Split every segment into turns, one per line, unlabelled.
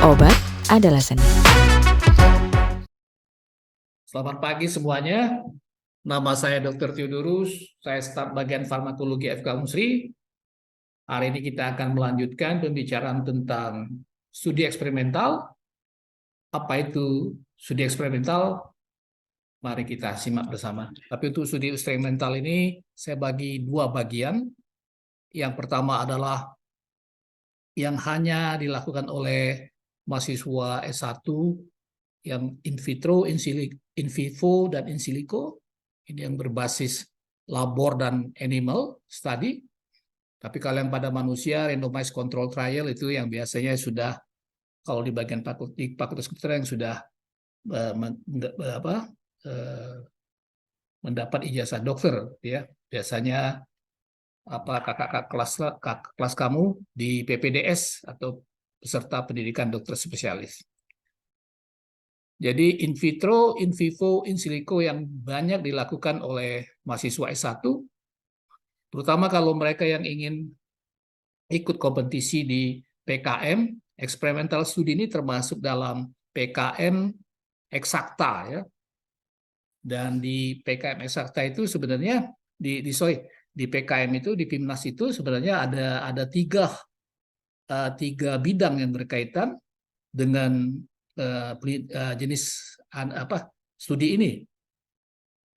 Obat adalah seni.
Selamat pagi semuanya. Nama saya Dr. Theodorus. Saya staf bagian farmakologi FK Unsri. Hari ini kita akan melanjutkan pembicaraan tentang studi eksperimental. Apa itu studi eksperimental? Mari kita simak bersama. Tapi untuk studi eksperimental ini saya bagi dua bagian. Yang pertama adalah yang hanya dilakukan oleh mahasiswa S1 yang in vitro, in vivo, dan in silico. Ini yang berbasis labor dan animal study. Tapi kalau yang pada manusia, randomized control trial itu yang biasanya sudah, kalau di bagian fakultas kedokteran yang sudah mendapat ijazah dokter, ya biasanya kakak kelas kamu di PPDS atau peserta pendidikan dokter spesialis. Jadi in vitro, in vivo, in silico yang banyak dilakukan oleh mahasiswa S1, terutama kalau mereka yang ingin ikut kompetisi di PKM, experimental studi ini termasuk dalam PKM eksakta ya. Dan di PKM eksakta itu sebenarnya di PKM itu di PIMNAS itu sebenarnya ada tiga bidang yang berkaitan dengan jenis studi ini.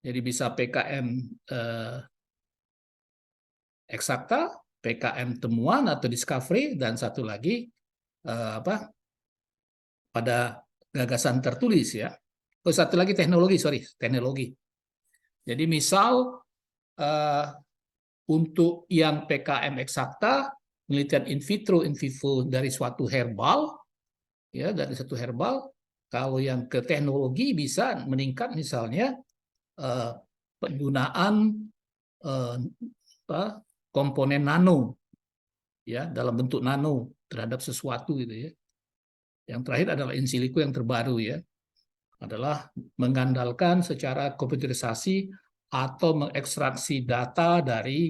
Jadi bisa PKM eksakta, PKM temuan atau discovery, dan satu lagi pada gagasan tertulis ya. Oh, satu lagi teknologi. Jadi misal untuk yang PKM eksakta, penelitian in vitro, in vivo dari suatu herbal, ya dari satu herbal. Kalau yang ke teknologi bisa meningkat misalnya penggunaan komponen nano, ya dalam bentuk nano terhadap sesuatu gitu ya. Yang terakhir adalah in silico yang terbaru ya, adalah mengandalkan secara komputerisasi atau mengekstraksi data dari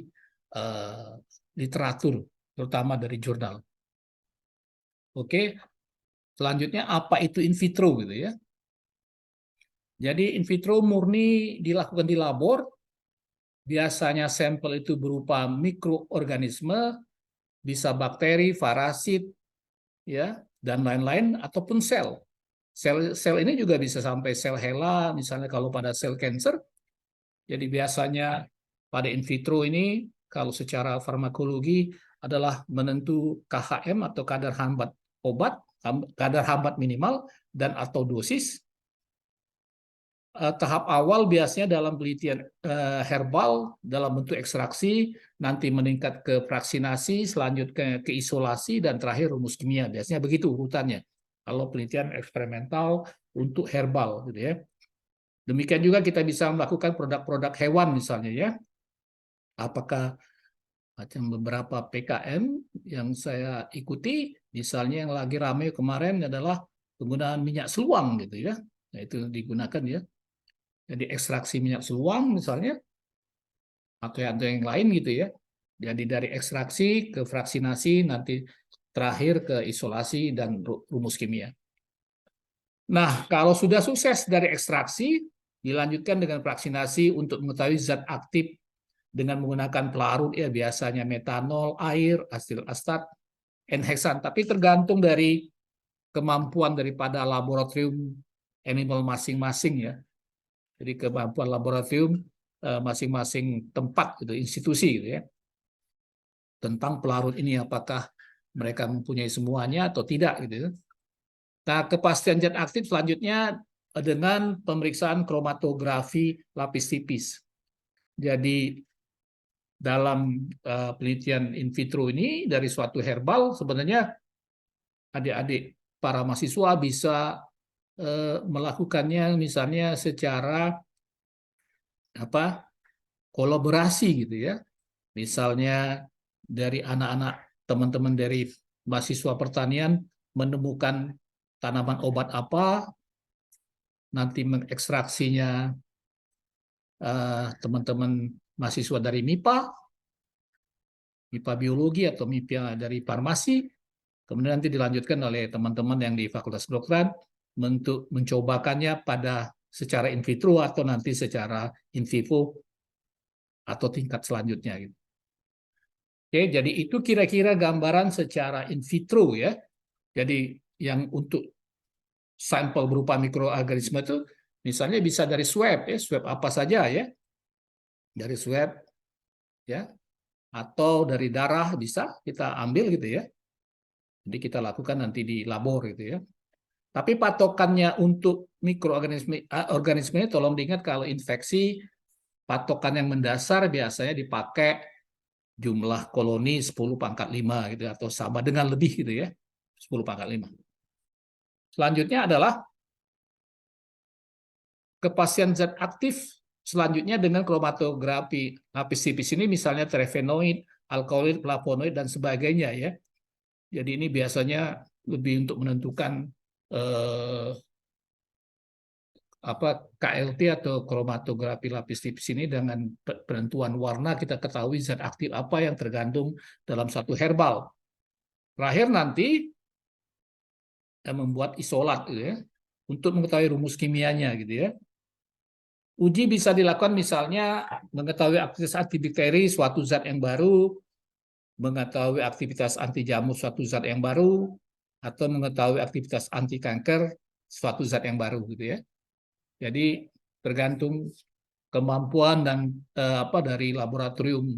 literatur, terutama dari jurnal. Oke, selanjutnya apa itu in vitro gitu ya. Jadi in vitro murni dilakukan di labor, biasanya sampel itu berupa mikroorganisme, bisa bakteri, parasit, ya, dan lain-lain, ataupun sel. Sel ini juga bisa sampai sel HeLa, misalnya kalau pada sel cancer. Jadi biasanya pada in vitro ini, kalau secara farmakologi adalah menentu KHM atau kadar hambat obat, kadar hambat minimal, dan atau dosis. Tahap awal biasanya dalam penelitian herbal dalam bentuk ekstraksi, nanti meningkat ke fraksinasi, selanjutnya ke isolasi, dan terakhir rumus kimia. Biasanya begitu urutannya kalau penelitian eksperimental untuk herbal gitu ya. Demikian juga kita bisa melakukan produk-produk hewan misalnya ya. Apakah macam beberapa PKM yang saya ikuti, misalnya yang lagi ramai kemarin adalah penggunaan minyak seluang gitu ya. Nah, itu digunakan ya. Jadi ekstraksi minyak seluang misalnya, atau yang lain gitu ya. Jadi dari ekstraksi ke fraksinasi, nanti terakhir ke isolasi dan rumus kimia. Nah, kalau sudah sukses dari ekstraksi, dilanjutkan dengan fraksinasi untuk mengetahui zat aktif dengan menggunakan pelarut ya, biasanya metanol, air, asetil astat, enheksan. Tapi tergantung dari kemampuan daripada laboratorium animal masing-masing ya. Jadi kemampuan laboratorium masing-masing tempat gitu, institusi gitu ya. Tentang pelarut ini apakah mereka mempunyai semuanya atau tidak gitu ya. Nah, kepastian zat aktif selanjutnya dengan pemeriksaan kromatografi lapis tipis. Jadi dalam penelitian in vitro ini dari suatu herbal sebenarnya adik-adik para mahasiswa bisa melakukannya misalnya secara kolaborasi gitu ya. Misalnya dari anak-anak teman-teman dari mahasiswa pertanian menemukan tanaman obat apa, nanti mengekstraksinya teman-teman mahasiswa dari MIPA biologi atau MIPA dari farmasi, Kemudian nanti dilanjutkan oleh teman-teman yang di Fakultas Kedokteran untuk mencobakannya pada secara in vitro atau nanti secara in vivo atau tingkat selanjutnya gitu. Oke, jadi itu kira-kira gambaran secara in vitro ya. Jadi yang untuk sampel berupa mikroorganisme itu misalnya bisa dari swab ya, swab apa saja ya. Dari swab ya atau dari darah bisa kita ambil gitu ya. Jadi kita lakukan nanti di labor gitu ya. Tapi patokannya untuk organisme ini tolong diingat kalau infeksi patokan yang mendasar biasanya dipakai jumlah koloni 10⁵ gitu atau sama dengan lebih gitu ya. 10⁵. Selanjutnya adalah kepastian zat aktif selanjutnya dengan kromatografi lapis tipis ini misalnya terpenoid, alkaloid, flavonoid dan sebagainya ya. Jadi ini biasanya lebih untuk menentukan KLT atau kromatografi lapis tipis ini dengan penentuan warna kita ketahui zat aktif apa yang tergantung dalam satu herbal. Terakhir nanti membuat isolat gitu ya untuk mengetahui rumus kimianya gitu ya. Uji bisa dilakukan misalnya mengetahui aktivitas antibakteri suatu zat yang baru, mengetahui aktivitas anti jamur suatu zat yang baru, atau mengetahui aktivitas anti kanker suatu zat yang baru gitu ya. Jadi tergantung kemampuan dan dari laboratorium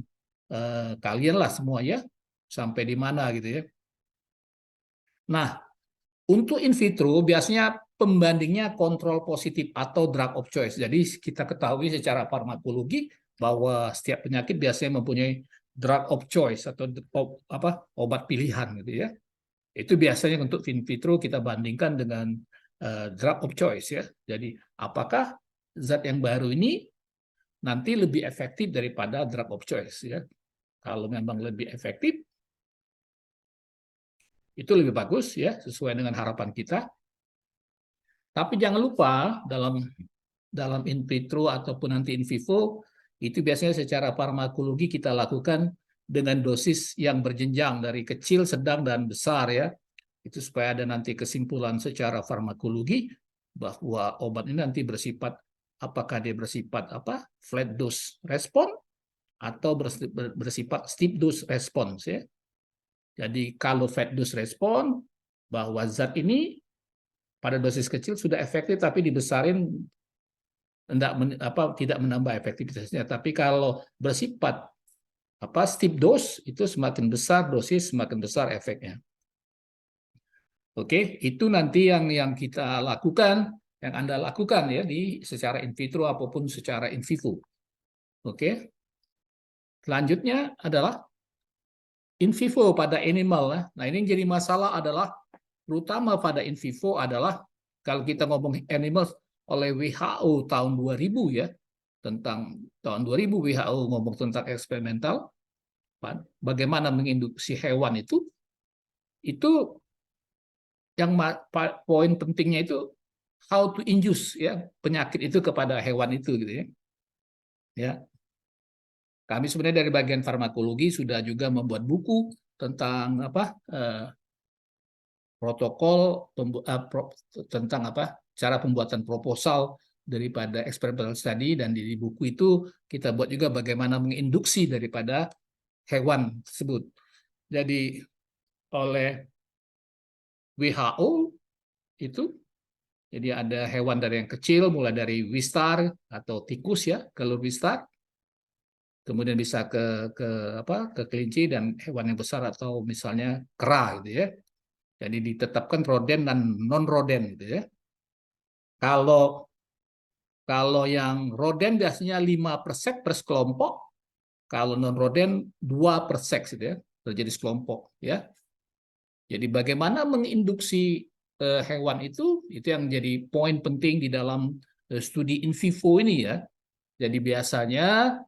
kalian lah semua ya sampai di mana gitu ya. Nah, untuk in vitro biasanya pembandingnya kontrol positif atau drug of choice. Jadi kita ketahui secara farmakologi bahwa setiap penyakit biasanya mempunyai drug of choice atau obat pilihan gitu ya. Itu biasanya untuk in vitro kita bandingkan dengan drug of choice ya. Jadi apakah zat yang baru ini nanti lebih efektif daripada drug of choice ya. Kalau memang lebih efektif itu lebih bagus ya sesuai dengan harapan kita. Tapi jangan lupa dalam in vitro ataupun nanti in vivo itu biasanya secara farmakologi kita lakukan dengan dosis yang berjenjang dari kecil, sedang dan besar ya. Itu supaya ada nanti kesimpulan secara farmakologi bahwa obat ini nanti bersifat apakah dia bersifat flat dose respon atau bersifat steep dose response ya. Jadi kalau flat dose respon bahwa zat ini pada dosis kecil sudah efektif tapi dibesarin tidak menambah efektivitasnya. Tapi kalau bersifat steep dose itu semakin besar dosis semakin besar efeknya. Oke, itu nanti yang kita lakukan, yang Anda lakukan ya di secara in vitro apapun secara in vivo. Oke. Selanjutnya adalah in vivo pada animal. Nah, ini yang jadi masalah adalah terutama pada in vivo adalah kalau kita ngomong animal oleh WHO tahun 2000 ya, tentang tahun 2000 WHO ngomong tentang eksperimental, bagaimana menginduksi hewan itu yang poin pentingnya itu how to induce ya penyakit itu kepada hewan itu gitu ya. Ya. Kami sebenarnya dari bagian farmakologi sudah juga membuat buku tentang protokol tentang cara pembuatan proposal daripada experimental study dan di buku itu kita buat juga bagaimana menginduksi daripada hewan tersebut. Jadi oleh WHO itu jadi ada hewan dari yang kecil mulai dari wistar atau tikus ya, kelur wistar. Kemudian bisa ke kelinci dan hewan yang besar atau misalnya kera gitu ya. Jadi ditetapkan roden dan non roden gitu ya. Kalau kalau yang roden biasanya 5% per sekelompok, kalau non roden 2% gitu ya, terjadi sekelompok ya. Jadi bagaimana menginduksi hewan itu yang jadi poin penting di dalam studi in vivo ini ya. Jadi biasanya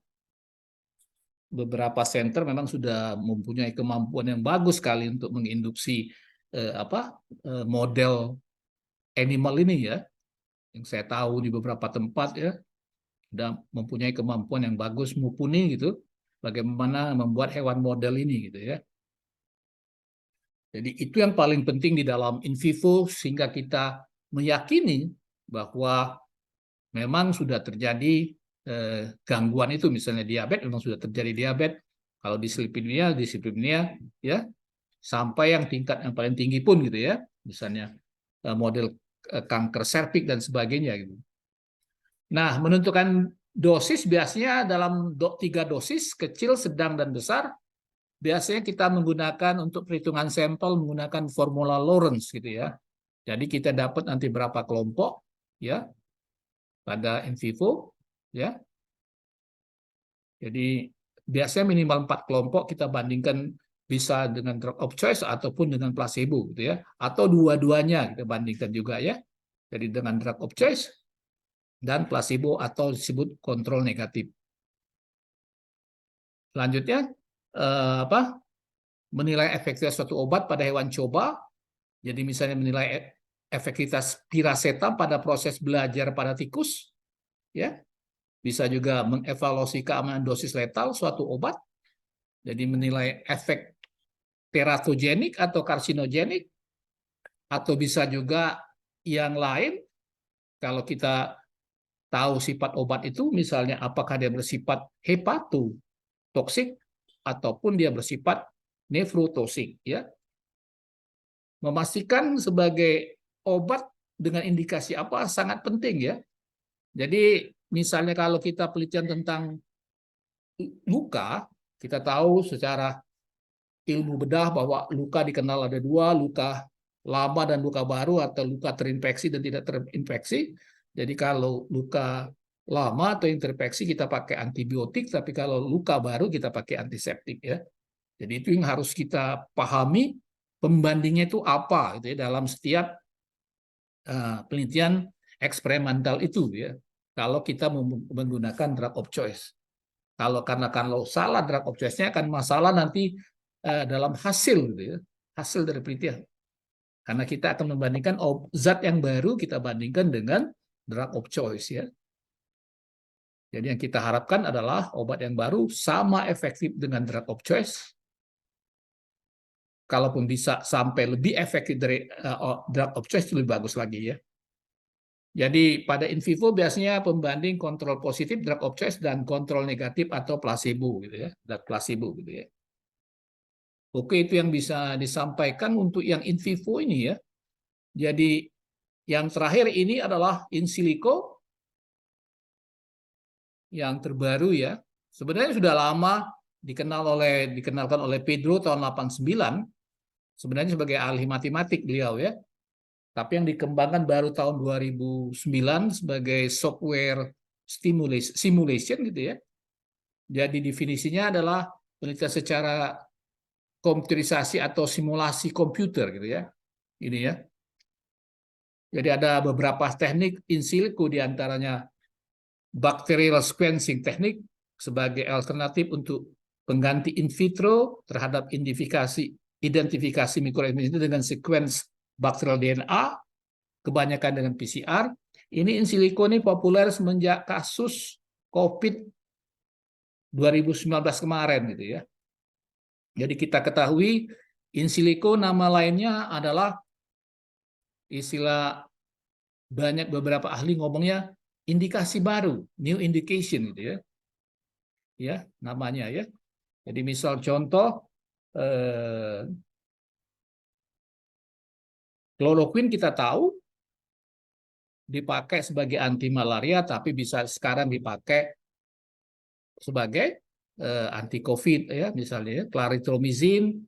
beberapa center memang sudah mempunyai kemampuan yang bagus sekali untuk menginduksi model animal ini ya. Yang saya tahu di beberapa tempat ya sudah mempunyai kemampuan yang bagus mumpuni gitu. Bagaimana membuat hewan model ini gitu ya. Jadi itu yang paling penting di dalam in vivo sehingga kita meyakini bahwa memang sudah terjadi gangguan itu, misalnya diabetes memang sudah terjadi diabetes. Kalau dislipidemia ya sampai yang tingkat yang paling tinggi pun gitu ya, misalnya model kanker serviks dan sebagainya gitu. Nah, menentukan dosis biasanya dalam 3 dosis, kecil, sedang, dan besar. Biasanya kita menggunakan untuk perhitungan sampel menggunakan formula Lorentz gitu ya. Jadi kita dapat nanti berapa kelompok ya pada in vivo ya. Jadi biasanya minimal 4 kelompok kita bandingkan, bisa dengan drug of choice ataupun dengan placebo gitu ya. Atau dua-duanya kita bandingkan juga ya. Jadi dengan drug of choice dan placebo atau disebut kontrol negatif. Selanjutnya menilai efektivitas suatu obat pada hewan coba. Jadi misalnya menilai efektivitas piracetam pada proses belajar pada tikus, ya. Bisa juga mengevaluasi keamanan dosis letal suatu obat. Jadi menilai efek teratogenik atau karsinogenik, atau bisa juga yang lain. Kalau kita tahu sifat obat itu, misalnya apakah dia bersifat hepatotoksik ataupun dia bersifat nefrotoksik, ya. Memastikan sebagai obat dengan indikasi apa sangat penting ya. Jadi misalnya kalau kita penelitian tentang luka, kita tahu secara ilmu bedah bahwa luka dikenal ada 2, luka lama dan luka baru, atau luka terinfeksi dan tidak terinfeksi. Jadi kalau luka lama atau terinfeksi kita pakai antibiotik, tapi kalau luka baru kita pakai antiseptik ya. Jadi itu yang harus kita pahami, pembandingnya itu apa gitu ya dalam setiap penelitian eksperimental itu ya. Kalau kita menggunakan drug of choice. Kalau salah drug of choice-nya akan masalah nanti dalam hasil gitu ya. Hasil dari penelitian. Karena kita akan membandingkan zat yang baru kita bandingkan dengan drug of choice ya. Jadi yang kita harapkan adalah obat yang baru sama efektif dengan drug of choice. Kalaupun bisa sampai lebih efektif dari drug of choice, lebih bagus lagi ya. Jadi pada in vivo biasanya pembanding kontrol positif drug of choice dan kontrol negatif atau placebo gitu ya, dan placebo gitu ya. Oke, itu yang bisa disampaikan untuk yang in vivo ini ya. Jadi yang terakhir ini adalah in silico yang terbaru ya. Sebenarnya sudah lama dikenalkan oleh Pedro tahun 89. Sebenarnya sebagai ahli matematik beliau ya. Tapi yang dikembangkan baru tahun 2009 sebagai software simulation gitu ya. Jadi definisinya adalah penelitian secara komputerisasi atau simulasi komputer gitu ya. Ini ya. Jadi ada beberapa teknik in silico, diantaranya bacterial sequencing teknik sebagai alternatif untuk pengganti in vitro terhadap identifikasi mikroorganisme dengan sequence bakterial DNA, kebanyakan dengan PCR. Ini in silico ini populer semenjak kasus COVID 2019 kemarin gitu ya. Jadi kita ketahui in silico nama lainnya adalah istilah banyak beberapa ahli ngomongnya indikasi baru, new indication gitu ya. Ya, namanya ya. Jadi misal contoh kloroquine kita tahu dipakai sebagai anti malaria, tapi bisa sekarang dipakai sebagai anti COVID ya, misalnya clarithromycin,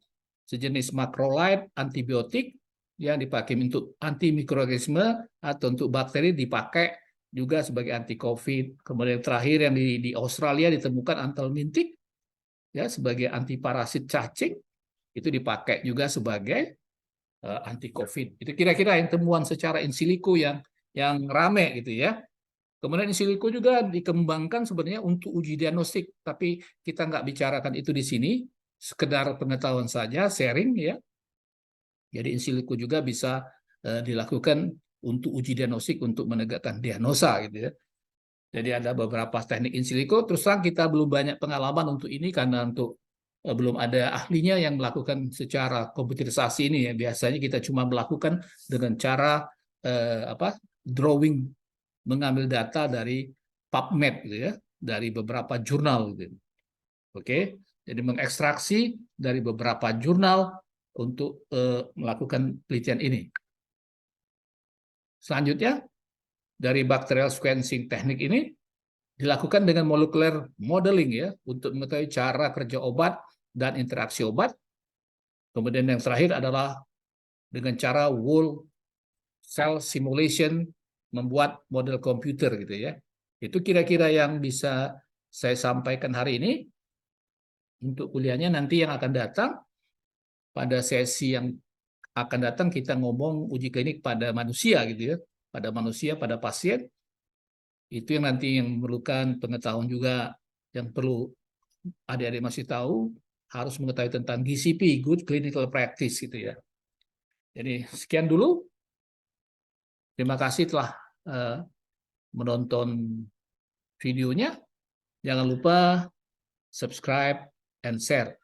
sejenis macrolide antibiotik yang dipakai untuk anti mikroorganisme atau untuk bakteri, dipakai juga sebagai anti COVID. Kemudian terakhir yang di Australia ditemukan antelmintik ya sebagai anti parasit cacing, itu dipakai juga sebagai anti COVID. Itu kira-kira yang temuan secara in silico yang rame gitu ya. Kemudian in silico juga dikembangkan sebenarnya untuk uji diagnostik, tapi kita nggak bicarakan itu di sini, sekedar pengetahuan saja, sharing ya. Jadi in silico juga bisa dilakukan untuk uji diagnostik untuk menegakkan diagnosa gitu ya. Jadi ada beberapa teknik in silico, terus terang kita belum banyak pengalaman untuk ini karena untuk belum ada ahlinya yang melakukan secara komputerisasi ini ya. Biasanya kita cuma melakukan dengan cara drawing, mengambil data dari PubMed gitu ya, dari beberapa jurnal gitu. Oke, jadi mengekstraksi dari beberapa jurnal untuk melakukan penelitian ini. Selanjutnya, dari bacterial sequencing teknik ini dilakukan dengan molecular modeling ya, untuk mengetahui cara kerja obat dan interaksi obat. Kemudian yang terakhir adalah dengan cara whole cell simulation, membuat model komputer gitu ya. Itu kira-kira yang bisa saya sampaikan hari ini. Untuk kuliahnya nanti yang akan datang, pada sesi yang akan datang kita ngomong uji klinik pada manusia gitu ya, pada manusia, pada pasien. Itu yang nanti yang memerlukan pengetahuan juga, yang perlu adik-adik masih tahu, harus mengetahui tentang GCP, Good Clinical Practice gitu ya. Jadi sekian dulu. Terima kasih telah menonton videonya. Jangan lupa subscribe and share.